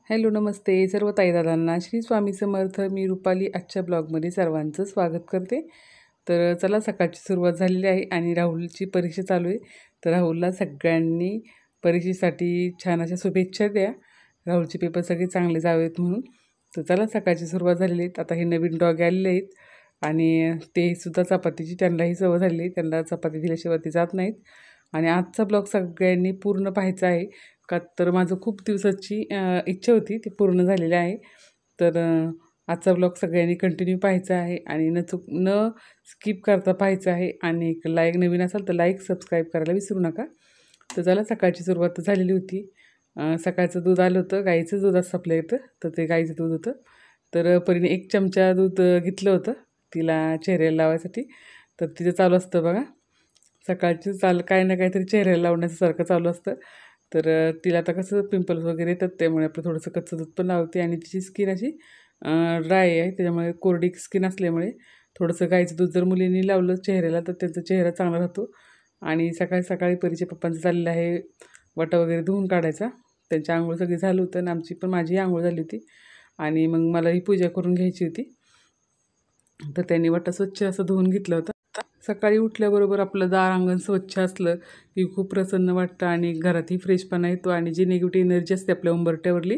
Hello नमस्ते सर्व ताईदादांना श्री स्वामी समर्थ. मी रुपाली आजच्या ब्लॉगमध्ये सर्वांचं स्वागत करते. तर चला, सकाळची सुरुवात झालेली आहे आणि राहुलची परीक्षा चालू आहे. तर राहुलला सगळ्यांनी परीक्षेसाठी छान अशा शुभेच्छा द्या. राहुलचे पेपर सगळे चांगले जावेत म्हणून. तर चला, सकाळची सुरुवात झालेली आहे. आता हे नवीन डॉग आलेले आहेत आणि ते सुद्धा चपातीची त्यांनाही सवय झालेली आहे. त्यांना चपाती दिल्याशिवाय ते जात नाहीत. आणि आजचा ब्लॉग सगळ्यांनी पूर्ण पाहायचा आहे का, तर माझं खूप दिवसाची इच्छा होती, ती पूर्ण झालेली आहे. तर आजचा ब्लॉग सगळ्यांनी कंटिन्यू पाहायचा आहे आणि न स्किप करता पाहायचं आहे. आणि लाईक नवीन असाल तर लाईक सबस्क्राईब करायला विसरू नका. तर चला, सकाळची सुरुवात झालेली होती. सकाळचं दूध आलं होतं, गाईचं दूध असतं आपल्या इथं, तर ते गाईचं दूध होतं. तर परीने 1 चमचा दूध घेतलं होतं तिला चेहऱ्याला लावायसाठी. तर तिचं चालू असतं बघा, सकाळची काय ना काहीतरी चेहऱ्याला लावण्याचं सारखं चालू असतं. तर तिला आता कसं पिंपल्स वगैरे येतात, त्यामुळे आपलं थोडंसं कच्चं दूध पण लावते. आणि तिची स्किन अशी ड्राय आहे, त्याच्यामुळे कोरडी स्किन असल्यामुळे थोडंसं गाईचं दूध जर मुलींनी लावलं चेहऱ्याला तर त्यांचा चेहरा चांगला राहतो. आणि सकाळी सकाळी परीच्या पप्पांचं चाललेलं आहे वाटा वगैरे धुवून काढायचा. त्यांची आंघोळ सगळी झालं होतं आणि आमची पण माझी आंघोळ झाली होती. आणि मग मला ही पूजा करून घ्यायची होती. तर त्यांनी वाटा स्वच्छ असं धुवून घेतलं होतं. सकाळी उठल्याबरोबर आपलं दार अंगण स्वच्छ असलं की खूप प्रसन्न वाटतं आणि घरातही फ्रेशपणा येतो. आणि जी निगेटिव्ह एनर्जी असते आपल्या उंबरठ्यावरली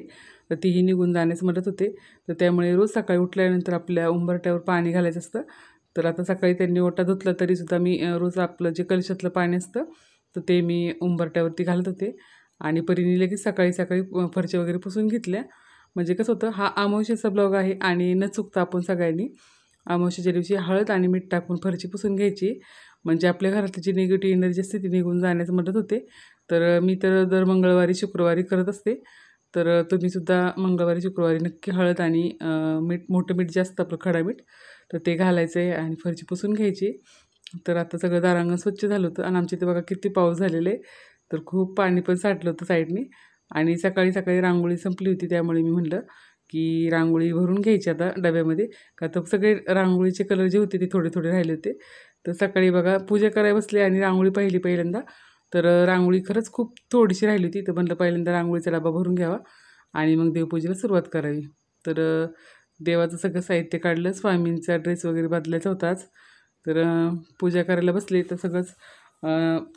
तर तीही निघून जाण्यास मदत होते. तर त्यामुळे रोज सकाळी उठल्यानंतर आपल्या उंबरठ्यावर पाणी घालायचं असतं. तर आता सकाळी त्यांनी ओटा धुतला तरीसुद्धा मी रोज आपलं जे कलशातलं पाणी असतं तर ते मी उंबरठ्यावरती घालत होते. आणि परीने लगेच सकाळी सकाळी फरच्या वगैरे पुसून घेतल्या. म्हणजे कसं होतं, हा अमावस्येचा ब्लॉग आहे आणि न चुकता आपण सगळ्यांनी अमावस्येच्या दिवशी हळद आणि मीठ टाकून फरशी पुसून घ्यायची. म्हणजे आपल्या घरातली जी निगेटिव्ह एनर्जी असते ती निघून जाण्यास मदत होते. तर मी तर दर मंगळवारी शुक्रवारी करत असते. तर तुम्हीसुद्धा मंगळवारी शुक्रवारी नक्की हळद आणि मीठ, मोठं मीठ जास्त आपलं खडा मीठ, तर ते घालायचं आहे आणि फरशी पुसून घ्यायची. तर आता सगळं दारांगण स्वच्छ झालं होतं. आणि आमच्या इथे बघा किती पाऊस झालेला आहे. तर खूप पाणी पण साठलं होतं साईडनी. आणि सकाळी सकाळी रांगोळी संपली होती, त्यामुळे मी म्हटलं की रांगोळी भरून घ्यायची आता डब्यामध्ये. का तर सगळे रांगोळीचे कलर जे होते ते थोडे थोडे राहिले होते. तर सकाळी बघा पूजा करायला बसले आणि रांगोळी पाहिली पहिल्यांदा. तर रांगोळी खरंच खूप थोडीशी राहिली होती. तर म्हटलं पहिल्यांदा रांगोळीचा डबा भरून घ्यावा आणि मग देवपूजेला सुरुवात करावी. तर देवाचं सगळं साहित्य काढलं. स्वामींचा ड्रेस वगैरे बदलायचा होताच. तर पूजा करायला बसले तर सगळंच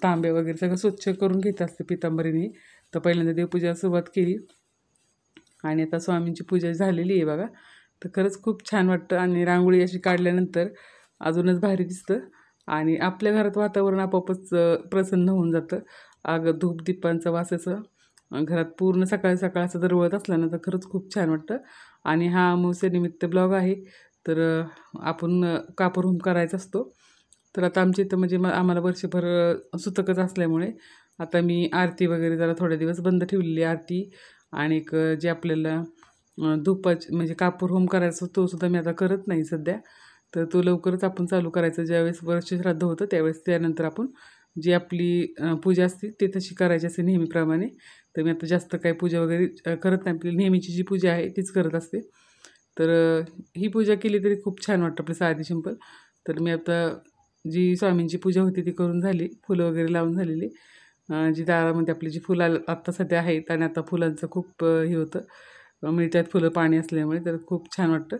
तांबे वगैरे सगळं स्वच्छ करून घेत असते पितांबरीने. तर पहिल्यांदा देवपूजेला सुरुवात केली आणि आता स्वामींची पूजा झालेली आहे बघा. तर खरंच खूप छान वाटतं आणि रांगोळी अशी काढल्यानंतर अजूनच भारी दिसतं. आणि आपल्या घरात वातावरण आपोआपच प्रसन्न होऊन जातं. धूपदीपांचा वास असं घरात पूर्ण सकाळ सकाळ असं दरवळत असलं ना तर खरंच खूप छान वाटतं. आणि हा अमावस्येनिमित्त ब्लॉग आहे. तर आपण कापूर होम करायचा असतो. तर आता आमच्या इथं म्हणजे आम्हाला वर्षभर सुतकच असल्यामुळे आता मी आरती वगैरे जरा थोडे दिवस बंद ठेवलेली आरती. आणि जे आपल्याला धूपाची म्हणजे कापूर होम करायचा तो सुद्धा मी आता करत नाही सध्या. तर तो लवकरच आपण चालू करायचा. ज्यावेळेस वर्षश्राद्ध होतं त्यावेळेस त्यानंतर आपण जी आपली पूजा असते ते तशी करायची असते नेहमीप्रमाणे. तर मी आता जास्त काही पूजा वगैरे करत नाही. आपली नेहमीची जी पूजा आहे तीच करत असते. तर ही पूजा केली तरी खूप छान वाटतं आपली साधी सिंपल. तर मी आता जी स्वामींची पूजा होती ती करून झाली, फुलं वगैरे लावून झालेली. जी दारामध्ये आपली जी फुलं आत्ता सध्या आहेत आणि आता फुलांचं खूप हे होतं, मिळतात फुलं पाणी असल्यामुळे, तर खूप छान वाटतं.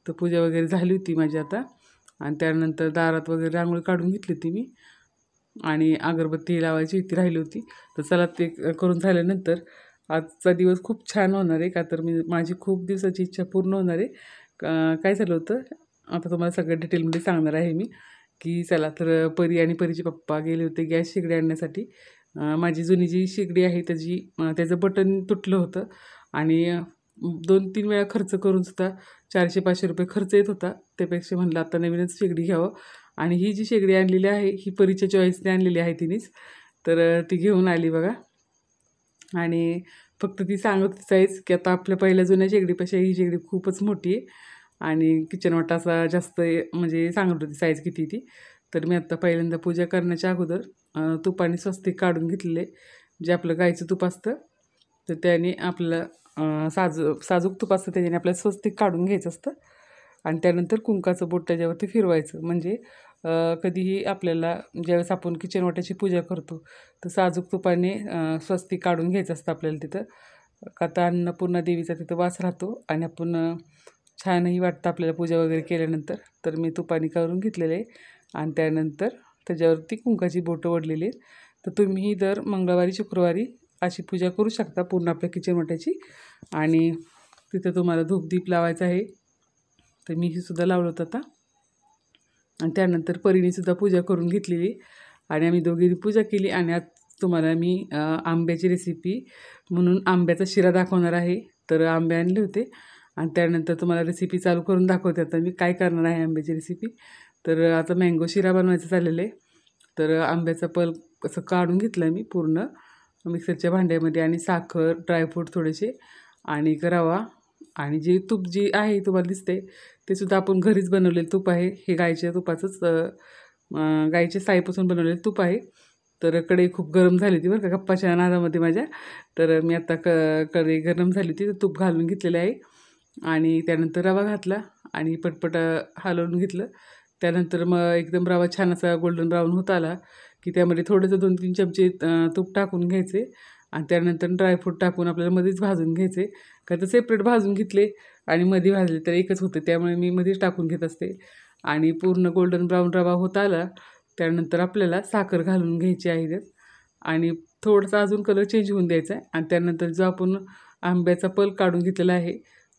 तर पूजा वगैरे झाली होती माझी आता. आणि त्यानंतर दारात वगैरे रांगोळी काढून घेतली होती मी आणि अगरबत्ती लावायची ती राहिली होती. तर चला ते करून झाल्यानंतर आजचा दिवस खूप छान होणार आहे. का तर माझी खूप दिवसाची इच्छा पूर्ण होणार आहे. काय झालं होतं आता तुम्हाला सगळं डिटेलमध्ये सांगणार आहे मी. की चला तर परी आणि परीचे पप्पा गेले होते गॅस शेगडी आणण्यासाठी. माझी जुनी जी शेगडी आहे त्याचं बटन तुटलं होतं. आणि 2-3 वेळा खर्च करूनसुद्धा 400-500 रुपये खर्च येत होता. त्यापेक्षा म्हणलं आता नवीनच शेगडी घ्यावं. आणि ही जी शेगडी आणलेली आहे ही परीच्या चॉईसने आणलेली आहे तिनेच. तर ती घेऊन आली बघा. आणि फक्त ती सांगत होतीच की आता आपल्या पहिल्या जुन्या शेगडीपेक्षा ही शेगडी खूपच मोठी आहे. आणि किचन वाटा असा जास्त म्हणजे सांगत होती साईज किती ती. तर मी आत्ता पहिल्यांदा पूजा करण्याच्या अगोदर तुपाने स्वस्तिक काढून घेतलेले. जे आपलं गाईचं तूप असतं तर त्याने आपलं साजूक तूप असतं त्याच्याने आपल्याला स्वस्तिक काढून घ्यायचं असतं. आणि त्यानंतर कुंकाचं बोट त्याच्यावरती फिरवायचं. म्हणजे कधीही आपल्याला ज्यावेळेस आपण किचन वाट्याची पूजा करतो तर साजूक तुपाने स्वस्तिक काढून घ्यायचं असतं आपल्याला तिथं. आता अन्नपूर्णा देवीचा तिथं वास राहतो आणि आपण छानही वाटतं आपल्याला पूजा वगैरे केल्यानंतर. तर मी तुपानी करून घेतलेले आहे आणि त्यानंतर त्याच्यावरती कुंकाची बोटं ओढलेली आहेत. तर तुम्हीही दर मंगळवारी शुक्रवारी अशी पूजा करू शकता पूर्ण आपल्या किचन ओट्याची. आणि तिथं तुम्हाला धूपदीप लावायचा आहे, तर मी ही सुद्धा लावलं होतं आता. आणि त्यानंतर परीनेसुद्धा पूजा करून घेतलेली आणि आम्ही दोघींनी पूजा केली. आणि आज तुम्हाला मी आंब्याची रेसिपी म्हणून आंब्याचा शिरा दाखवणार आहे. तर आंबे आणले होते आणि त्यानंतर तुम्हाला रेसिपी चालू करून दाखवते आता मी काय करणार आहे आंब्याची रेसिपी. तर आता मँगो शिरा बनवायचं चाललेलं आहे. तर आंब्याचा पल्प असं काढून घेतला मी पूर्ण मिक्सरच्या भांड्यामध्ये आणि साखर, ड्रायफ्रूट थोडेसे आणि रवा आणि जे तूप जे आहे तुम्हाला दिसते ते सुद्धा आपण घरीच बनवलेलं तूप आहे. हे गाईच्या तुपाचंच गाईच्या साईपासून बनवलेलं तूप आहे. तर कढई खूप गरम झाली होती बरं का गप्पाच्या नादामध्ये माझ्या. तर मी आता कढई गरम झाली होती तर तूप घालून घेतलेलं आहे आणि त्यानंतर रवा घातला आणि पटपट हलवून घेतलं. त्यानंतर मग एकदम रवा छान असा गोल्डन ब्राऊन होत आला की त्यामध्ये थोडंसं 2-3 चमचे तूप टाकून घ्यायचे आणि त्यानंतर ड्रायफ्रूट टाकून आपल्याला मध्येच भाजून घ्यायचे. का तर सेपरेट भाजून घेतले आणि मध्ये भाजले तर एकच होते, त्यामुळे मी मध्येच टाकून घेत असते. आणि पूर्ण गोल्डन ब्राऊन रवा होत आला त्यानंतर आपल्याला साखर घालून घ्यायची आहे त्यात आणि थोडासा अजून कलर चेंज होऊन द्यायचा आहे. आणि त्यानंतर जो आपण आंब्याचा पल्प काढून घेतलेला आहे,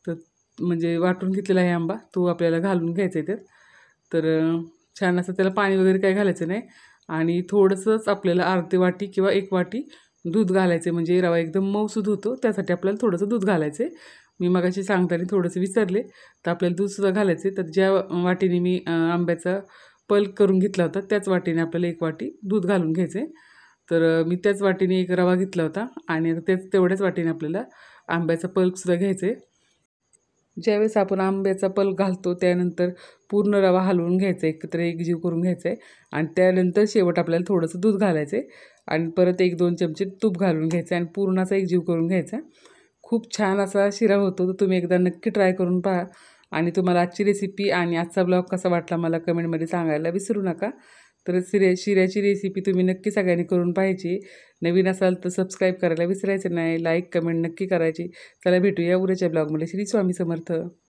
तर म्हणजे वाटून घेतलेला आहे आंबा, तो आपल्याला घालून घ्यायचा आहे त्यात. तर छान असं त्याला पाणी वगैरे काही घालायचं नाही आणि थोडंसंच आपल्याला अर्धी वाटी किंवा 1 वाटी दूध घालायचे म्हणजे रवा एकदम मऊसूद होतो. त्यासाठी आपल्याला थोडंसं दूध घालायचं आहे. मी मगाशी सांगताना थोडंसं विसरले, तर आपल्याला दूधसुद्धा घालायचं आहे. तर ज्या वाटीने मी आंब्याचा पल्प करून घेतला होता त्याच वाटीने आपल्याला 1 वाटी दूध घालून घ्यायचं आहे. तर मी त्याच वाटीने एक रवा घेतला होता आणि तेवढ्याच वाटीने आपल्याला आंब्याचा पल्पसुद्धा घ्यायचं आहे. ज्यावेळेस आपण आंब्याचा पल्प घालतो त्यानंतर पूर्ण रवा हलवून घ्यायचा आहे, एकत्र एकजीव करून घ्यायचा आहे आणि त्यानंतर शेवट आपल्याला थोडंसं दूध घालायचं आहे आणि परत 1-2 चमचे तूप घालून घ्यायचं आहे आणि पूर्ण असा एकजीव करून घ्यायचा. खूप छान असा शिरा होतो. तर तुम्ही एकदा नक्की ट्राय करून पहा आणि तुम्हाला आजची रेसिपी आणि आजचा ब्लॉग कसा वाटला मला कमेंटमध्ये सांगायला विसरू नका. तर शिऱ्याची रेसिपी तुम्ही नक्की सगळ्यांनी करून पाहायची. नवीन असाल तर सबस्क्राईब करायला विसरायचं नाही. लाईक कमेंट नक्की करायची. चला भेटूया उद्याच्या ब्लॉगमध्ये. श्री स्वामी समर्थ.